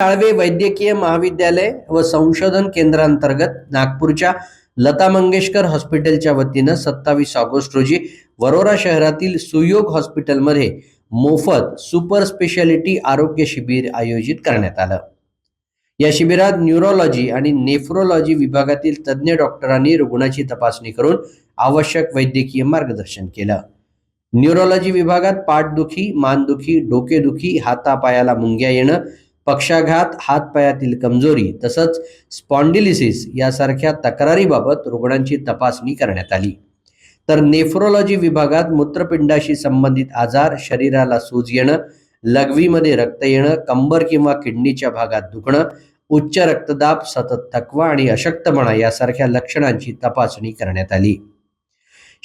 साळवे वैद्यकीय महाविद्यालय व संशोधन केंद्रांतर्गत नागपूरच्या लता मंगेशकर हॉस्पिटलच्या वतीनं 27 ऑगस्ट रोजी वरोरा शहरातील सुयोग हॉस्पिटलमध्ये मोफत सुपर स्पेशालिटी आरोग्य शिबिर आयोजित करण्यात आलं। या शिबिरात न्यूरोलॉजी आणि नेफ्रोलॉजी विभागातील तज्ज्ञ डॉक्टरांनी रुग्णाची तपासणी करून आवश्यक वैद्यकीय मार्गदर्शन केलं। न्यूरोलॉजी विभागात पाठदुखी, मानदुखी, डोकेदुखी, हातापायाला मुंग्या येणं, पक्षाघात, हातपायातील कमजोरी तसंच स्पॉन्डिलिसिस यासारख्या तक्रारीबाबत रुग्णांची तपासणी करण्यात आली। तर नेफ्रोलॉजी विभागात मूत्रपिंडाशी संबंधित आजार, शरीराला सूज येणं, लघवीमध्ये रक्त येणं, कंबर किंवा किडनीच्या भागात दुखणं, उच्च रक्तदाब, सतत थकवा आणि अशक्तपणा यासारख्या लक्षणांची तपासणी करण्यात आली।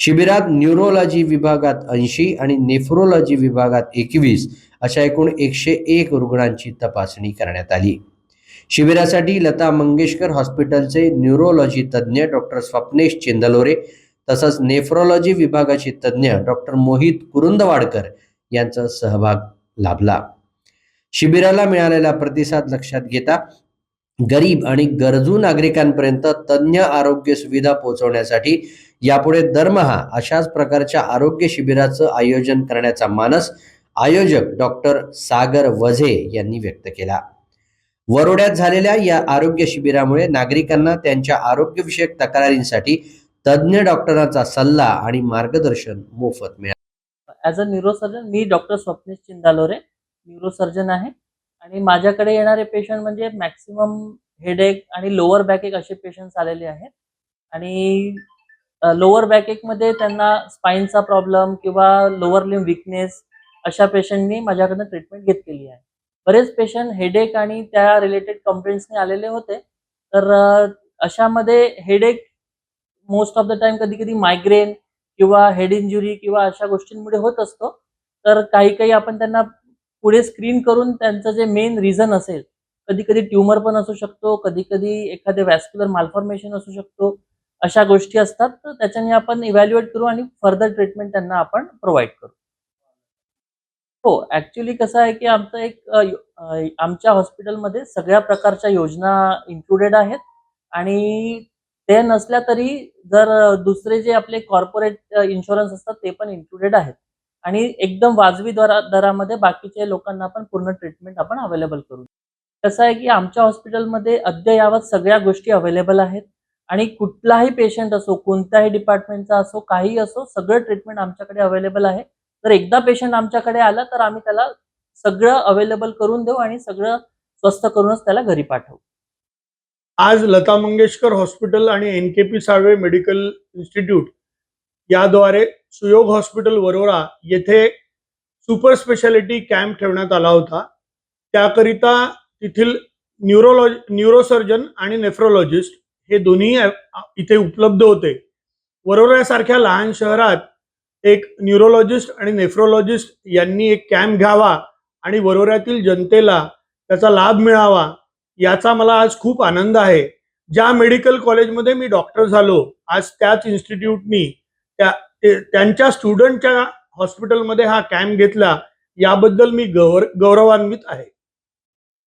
शिबिरात न्यूरोलॉजी विभागात 80 आणि नेफ्रोलॉजी विभागात 21 अशा एकूण 101 रुग्णांची तपासणी करण्यात आली। शिबिरासाठी लता मंगेशकर हॉस्पिटलचे न्यूरोलॉजी तज्ज्ञ डॉक्टर स्वप्नेश चेंदलोरे तसंच नेफ्रोलॉजी विभागाचे तज्ज्ञ डॉक्टर मोहित कुरुंदवाडकर यांचा सहभाग लाभला। शिबिराला मिळालेला प्रतिसाद लक्षात घेता गरीब आणि गरजू नागरिकांपर्यंत तज्ञ आरोग्य सुविधा पोहोचवण्यासाठी यापुढे दरमहा अशाच प्रकारच्या आरोग्य शिबिराचं आयोजन करण्याचा मानस आयोजक डॉक्टर सागर वझे यांनी व्यक्त केला। वरोड्यात झालेल्या या आरोग्य शिबिरामुळे नागरिकांना त्यांच्या आरोग्यविषयक तक्रारींसाठी तज्ञ डॉक्टरांचा सल्ला आणि मार्गदर्शन मोफत मिळाले। ॲज अ न्यूरोसर्जन मी डॉक्टर स्वप्नेश चिंदालोरे न्यूरोसर्जन आहे आणि माझ्याकडे येणारे पेशंट म्हणजे मॅक्सिमम हेडेक आणि लोअर बॅकएक असे पेशंट्स आलेले आहेत। आणि लोअर बॅकएकमध्ये त्यांना स्पाईनचा प्रॉब्लेम किंवा लोअर लिम्ब वीकनेस अशा पेशंटनी माझ्याकडनं ट्रीटमेंट घेतलेली आहे। बरेच पेशंट हेडेक आणि त्या रिलेटेड कंप्लेंट्सने आलेले होते। तर अशामध्ये headache most of the time कधी-कधी मायग्रेन किंवा हेड इंजुरी किंवा अशा गोष्टींमुळे होत असतो। तर काही आपण त्यांना पुढे स्क्रीन करून त्यांचं जे मेन रिझन असेल, कधी-कधी ट्यूमर पण असू शकतो, कधी-कधी एखादे व्हॅस्क्युलर मालफॉर्मेशन असू शकतो, अशा गोष्टी असतात। तर त्याच्याने आपण इव्हॅल्युएट करू आणि फर्दर ट्रीटमेंट त्यांना आपण प्रोव्हाइड करू। हो, ॲक्चुअली कसं आहे की आमचं आमच्या हॉस्पिटलमध्ये सगळ्या प्रकारच्या योजना इन्क्लुडेड आहेत आणि ते नसल्या तरी जर दुसरे जे आपले कॉर्पोरेट इन्शुरन्स असतात ते पण इन्क्लुडेड आहेत आणि एकदम वाजवी दरामध्ये बाकीच्या लोकांना पण पूर्ण ट्रीटमेंट आपण अवेलेबल करू। कसं आहे की आमच्या हॉस्पिटलमध्ये अद्ययावत सगळ्या गोष्टी अवेलेबल आहेत आणि कुठलाही पेशंट असो, कोणत्याही डिपार्टमेंटचा असो, काहीही असो, सगळं ट्रीटमेंट आमच्याकडे अवेलेबल आहे। तर एकदा पेशंट आमच्याकडे आला तर आम्ही त्याला सगळं अवेलेबल करून देऊ आणि सगळं स्वस्त करूनच त्याला घरी पाठवू। आज लता मंगेशकर हॉस्पिटल आणि NKP साळवे मेडिकल इन्स्टिट्यूट याद्वारे सुयोग हॉस्पिटल वरोरा येथे सुपर स्पेशालिटी कॅम्प ठेवण्यात आला होता। त्याकरिता तिथील न्यूरोसर्जन आणि नेफ्रोलॉजिस्ट हे दोन्ही इथे उपलब्ध होते। वरोऱ्यासारख्या लहान शहरात एक न्यूरोलॉजिस्ट आणि नेफ्रोलॉजिस्ट यांनी एक कॅम्प घ्यावा आणि वरोऱ्यातील जनतेला त्याचा लाभ मिळावा याचा मला आज खूप आनंद आहे। ज्या मेडिकल कॉलेजमध्ये मी डॉक्टर झालो, आज त्याच इन्स्टिट्यूटनी त्यांच्या स्टुडंटच्या हॉस्पिटलमध्ये हा कॅम्प घेतला, याबद्दल मी गौरवान्वित आहे।